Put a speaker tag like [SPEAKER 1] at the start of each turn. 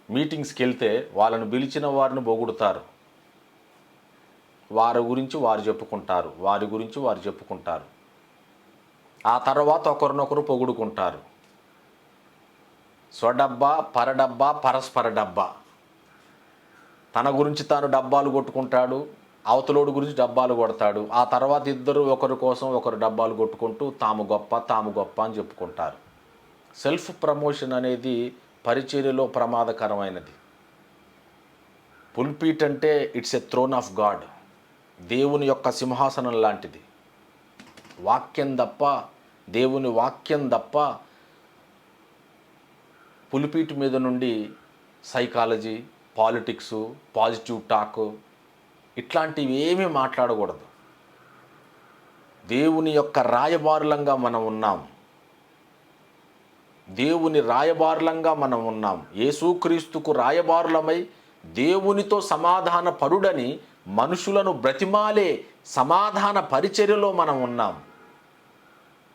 [SPEAKER 1] మీటింగ్స్కి వెళ్తే వాళ్ళని పిలిచిన వారిని పొగుడుతారు, వారి గురించి వారు చెప్పుకుంటారు, వారి గురించి వారు చెప్పుకుంటారు. ఆ తర్వాత ఒకరినొకరు పొగుడుకుంటారు. స్వడబ్బా, పరడబ్బా, పరస్పర డబ్బా. తన గురించి తాను డబ్బాలు కొట్టుకుంటాడు, అవతలోడు గురించి డబ్బాలు కొడతాడు. ఆ తర్వాత ఇద్దరు ఒకరి కోసం ఒకరు డబ్బాలు కొట్టుకుంటూ తాము గొప్ప అని చెప్పుకుంటారు. సెల్ఫ్ ప్రమోషన్ అనేది పరిచర్యలో ప్రమాదకరమైనది. పుల్పీట్ అంటే it's a throne of God, దేవుని యొక్క సింహాసనం లాంటిది. వాక్యం తప్ప, దేవుని వాక్యం తప్ప పుల్పీట్ మీద నుండి సైకాలజీ, పాలిటిక్సు, పాజిటివ్ టాక్ ఇట్లాంటివి ఏమీ మాట్లాడకూడదు. దేవుని యొక్క రాయబారులంగా మనం ఉన్నాం. దేవుని రాయబారులంగా మనం ఉన్నాం. యేసుక్రీస్తుకు రాయబారులమై దేవునితో సమాధాన పరుడని మనుషులను బ్రతిమాలే సమాధాన పరిచర్యలో మనం ఉన్నాం.